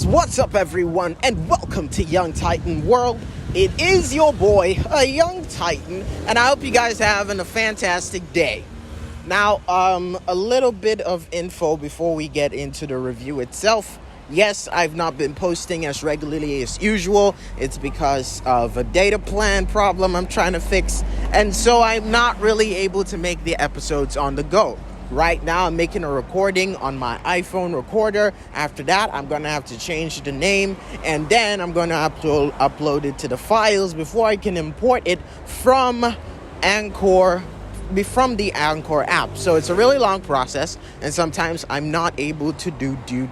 What's up, everyone, and welcome to Young Titan World. It is your boy, a Young Titan, and I hope you guys are having a fantastic day. Now, a little bit of info before we get into the review itself. Yes, I've not been posting as regularly as usual. It's because of a data plan problem I'm trying to fix, and so I'm not really able to make the episodes on the go. Right now, I'm making a recording on my iPhone recorder. After that, I'm going to have to change the name, and then I'm going to upload it to the files before I can import it from Anchor, from the Anchor app. So it's a really long process, and sometimes I'm not able to do due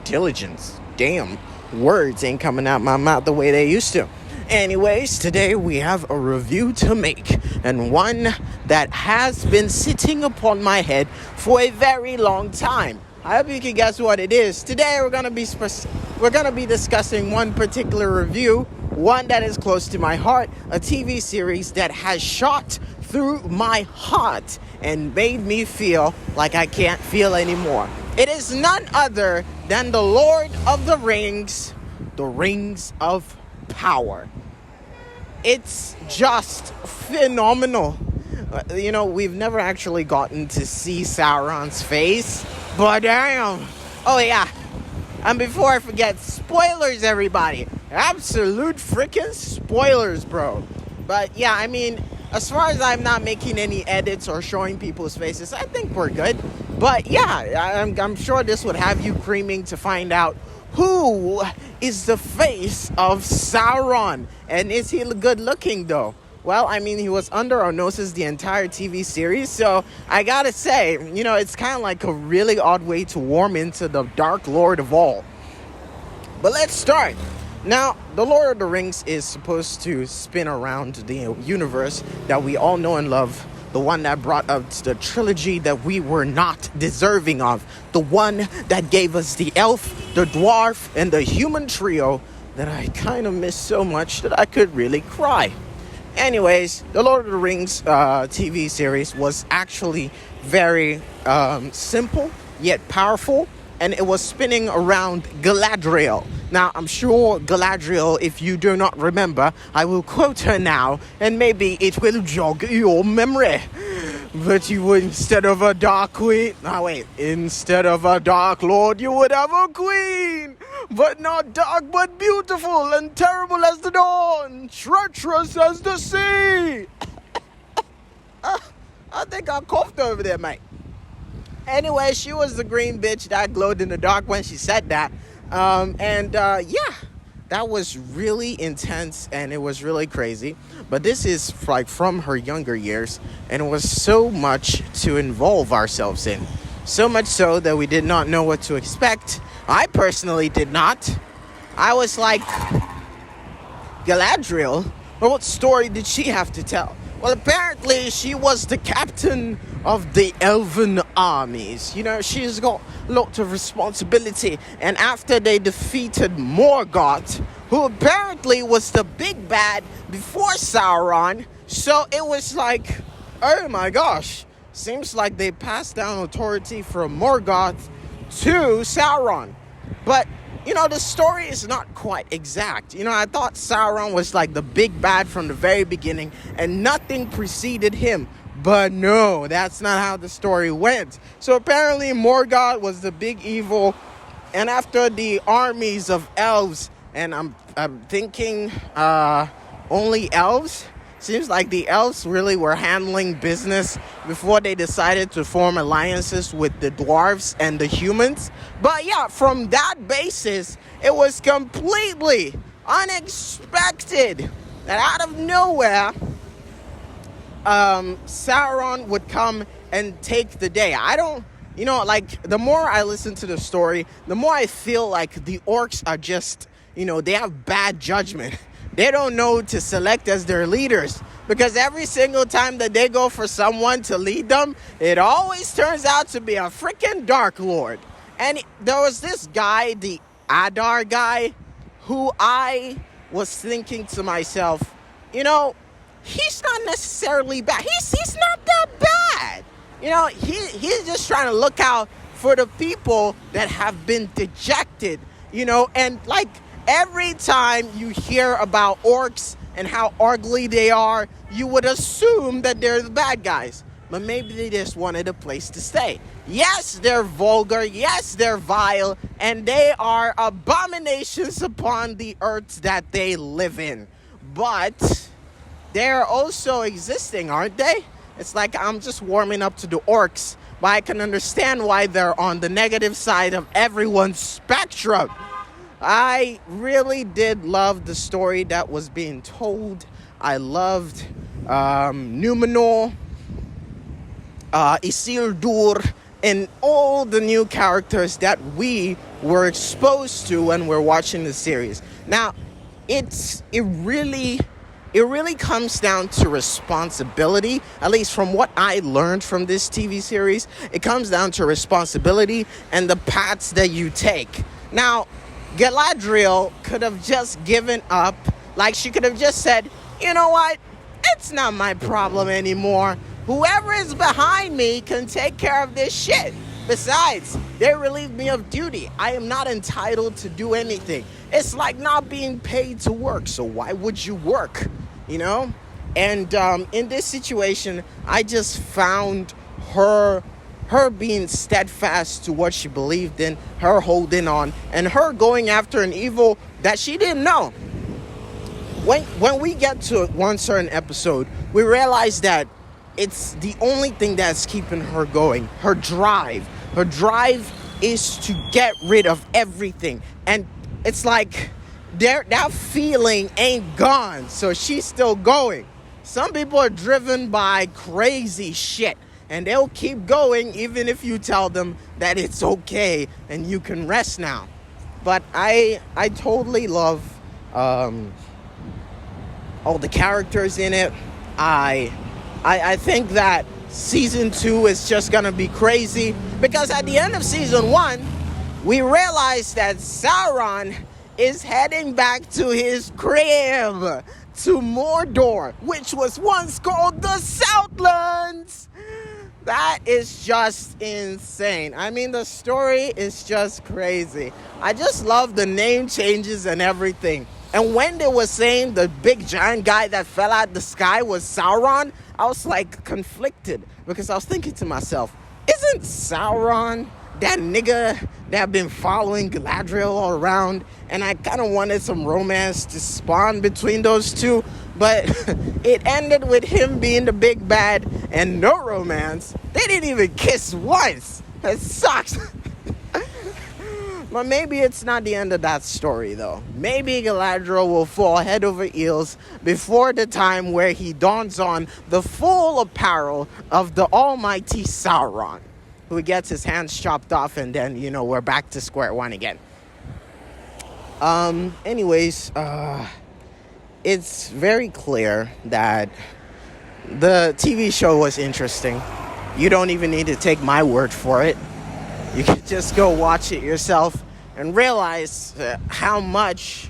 diligence. Damn, words ain't coming out my mouth the way they used to. Anyways, today we have a review to make, and one that has been sitting upon my head for a very long time. I hope you can guess what it is. Today we're gonna be discussing one particular review, one that is close to my heart, a TV series that has shot through my heart and made me feel like I can't feel anymore. It is none other than The Lord of the Rings, The Rings of Power. It's just phenomenal. We've never actually gotten to see Sauron's face, but damn. Oh yeah, and before I forget, spoilers, everybody. Absolute freaking spoilers, bro. But yeah, I mean, as far as I'm not making any edits or showing people's faces, I think we're good. But yeah, I'm sure this would have you creaming to find out who is the face of Sauron, and is he good looking though? Well, I mean, he was under our noses the entire TV series, so I gotta say, it's kind of like a really odd way to warm into the Dark Lord of all. But let's start. Now, The Lord of the Rings is supposed to spin around the universe that we all know and love, the one that brought us the trilogy that we were not deserving of, the one that gave us the elf, the dwarf, and the human trio that I kind of miss so much that I could really cry. Anyways, The Lord of the Rings TV series was actually very simple yet powerful, and it was spinning around Galadriel. Now, I'm sure Galadriel, if you do not remember, I will quote her now, and maybe it will jog your memory. But you would, instead of a dark queen, instead of a dark lord, you would have a queen. But not dark, but beautiful, and terrible as the dawn, treacherous as the sea. I think I coughed over there, mate. Anyway, she was the green bitch that glowed in the dark when she said that. That was really intense, and it was really crazy. But this is like from her younger years, and it was so much to involve ourselves in. So much so that we did not know what to expect. I personally did not. I was like, Galadriel? Well, what story did she have to tell? Well, apparently she was the captain of the elven armies. She's got a lot of responsibility. And after they defeated Morgoth, who apparently was the big bad before Sauron, so it was like, oh my gosh, seems like they passed down authority from Morgoth to Sauron. But the story is not quite exact. I thought Sauron was like the big bad from the very beginning and nothing preceded him. But no, that's not how the story went. So apparently Morgoth was the big evil, and after the armies of elves, and I'm thinking only elves? Seems like the elves really were handling business before they decided to form alliances with the dwarves and the humans. But yeah, from that basis, it was completely unexpected that out of nowhere, Sauron would come and take the day. The more I listen to the story, the more I feel like the orcs are just, they have bad judgment. They don't know to select as their leaders, because every single time that they go for someone to lead them, it always turns out to be a freaking Dark Lord. And there was this guy, the Adar guy, who I was thinking to myself, he's not necessarily bad. He's not that bad. He's just trying to look out for the people that have been dejected And like every time you hear about orcs and how ugly they are, you would assume that they're the bad guys. But maybe they just wanted a place to stay. Yes, they're vulgar. Yes, they're vile. And they are abominations upon the earth that they live in. But they're also existing, aren't they? It's like I'm just warming up to the orcs. But I can understand why they're on the negative side of everyone's spectrum. I really did love the story that was being told. I loved Numenor, Isildur, and all the new characters that we were exposed to when we're watching the series. Now, it really comes down to responsibility. At least from what I learned from this TV series, it comes down to responsibility and the paths that you take. Now, Galadriel could have just given up. Like, she could have just said, you know what? It's not my problem anymore. Whoever is behind me can take care of this shit. Besides, they relieved me of duty. I am not entitled to do anything. It's like not being paid to work, so why would you work? And in this situation, I just found her being steadfast to what she believed in, her holding on, and her going after an evil that she didn't know. When we get to one certain episode, we realize that it's the only thing that's keeping her going. Her drive. Her drive is to get rid of everything. And it's like that feeling ain't gone, so she's still going. Some people are driven by crazy shit, and they'll keep going even if you tell them that it's okay and you can rest now. But I totally love all the characters in it. I think that season 2 is just gonna be crazy, because at the end of season 1, we realized that Sauron is heading back to his crib, to Mordor, which was once called the Southlands. That is just insane. I mean, the story is just crazy. I just love the name changes and everything. And when they were saying the big giant guy that fell out the sky was Sauron, I was like conflicted, because I was thinking to myself, isn't Sauron that nigga that been following Galadriel all around? And I kind of wanted some romance to spawn between those two, but it ended with him being the big bad and no romance. They didn't even kiss once. That sucks. But maybe it's not the end of that story, though. Maybe Galadriel will fall head over heels before the time where he dons on the full apparel of the almighty Sauron, who gets his hands chopped off, and then, we're back to square one again. Anyways, it's very clear that the TV show was interesting. You don't even need to take my word for it. You can just go watch it yourself and realize how much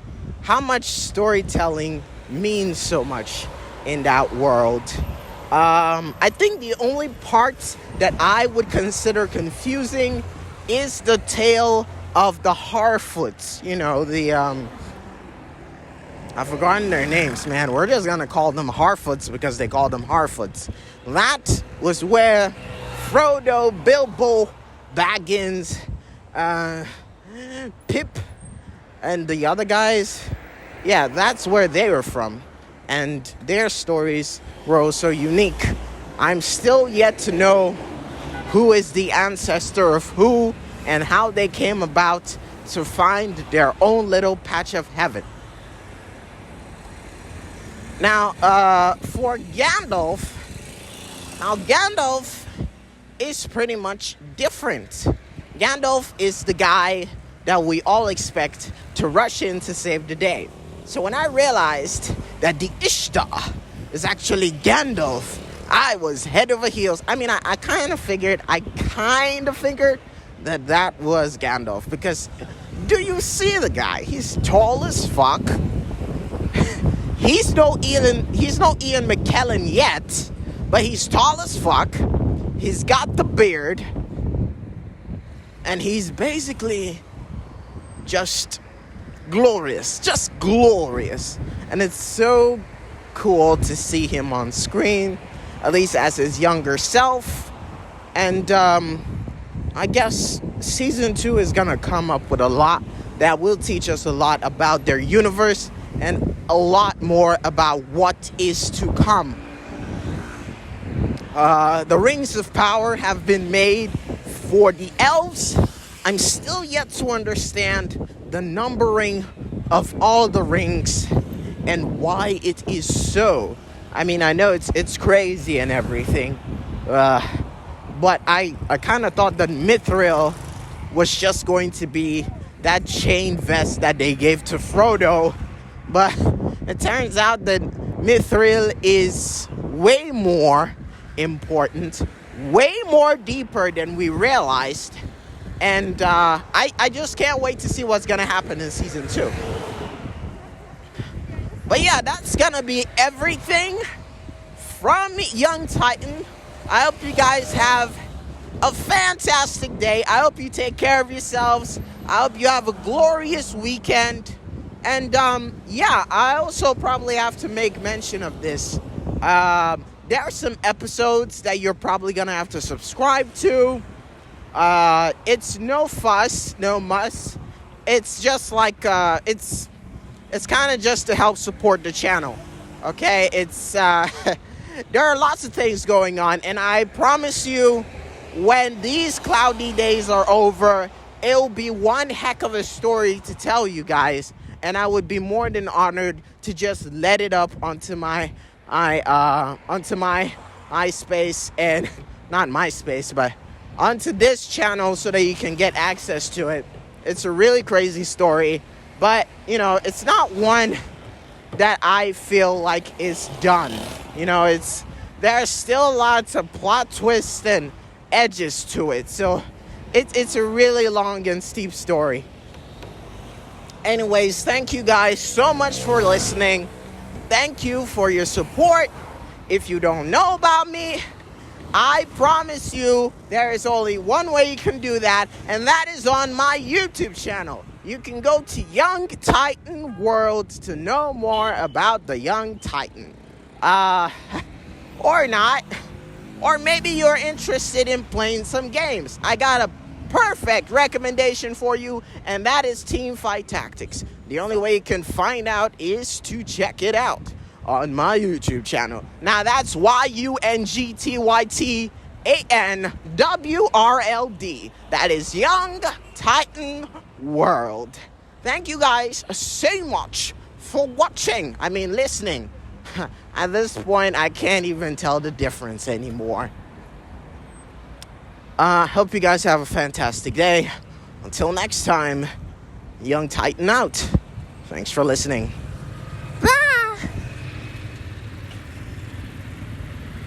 storytelling means so much in that world. I think the only part that I would consider confusing is the tale of the Harfoots. I've forgotten their names, man. We're just gonna call them Harfoots because they call them Harfoots. That was where Frodo, Bilbo Baggins, Pip, and the other guys, that's where they were from, and their stories were also unique. I'm still yet to know who is the ancestor of who and how they came about to find their own little patch of heaven. Now, for Gandalf, Gandalf is pretty much different. Gandalf is the guy that we all expect to rush in to save the day. So when I realized that the Ishtar is actually Gandalf, I was head over heels. I mean, I kind of figured that was Gandalf, because do you see the guy? He's tall as fuck. He's no Ian McKellen yet, but he's tall as fuck. He's got the beard, and he's basically just glorious, and it's so cool to see him on screen, at least as his younger self. And I guess season 2 is gonna come up with a lot that will teach us a lot about their universe and a lot more about what is to come. The Rings of Power have been made for the elves. I'm still yet to understand the numbering of all the rings and why it is so. I mean, I know it's crazy and everything, but I kind of thought that Mithril was just going to be that chain vest that they gave to Frodo, but it turns out that Mithril is way more important, way more deeper than we realized, and I just can't wait to see what's gonna happen in season 2. But yeah, that's gonna be everything from Young Titan. I hope you guys have a fantastic day. I hope you take care of yourselves. I hope you have a glorious weekend. And yeah, I also probably have to make mention of this. There are some episodes that you're probably gonna have to subscribe to. It's no fuss, no muss. It's just like it's kind of just to help support the channel. Okay, it's there are lots of things going on, and I promise you, when these cloudy days are over, it'll be one heck of a story to tell you guys, and I would be more than honored to just let it up onto my MySpace, and not MySpace, but onto this channel so that you can get access to it. It's a really crazy story, but you know, it's not one that I feel like is done. You know, there's still lots of plot twists and edges to it, so it's a really long and steep story. Anyways, thank you guys so much for listening. Thank you for your support. If you don't know about me, I promise you there is only one way you can do that, and that is on my YouTube channel. You can go to Young Titan World to know more about the Young Titan. Or not. Or maybe you're interested in playing some games. I got a perfect recommendation for you, and that is Teamfight Tactics. The only way you can find out is to check it out on my YouTube channel. Now that's YUNGTYTANWRLD. That is Young Titan World. Thank you guys so much for watching. I mean, listening. At this point, I can't even tell the difference anymore. Hope you guys have a fantastic day. Until next time, Young Titan out. Thanks for listening.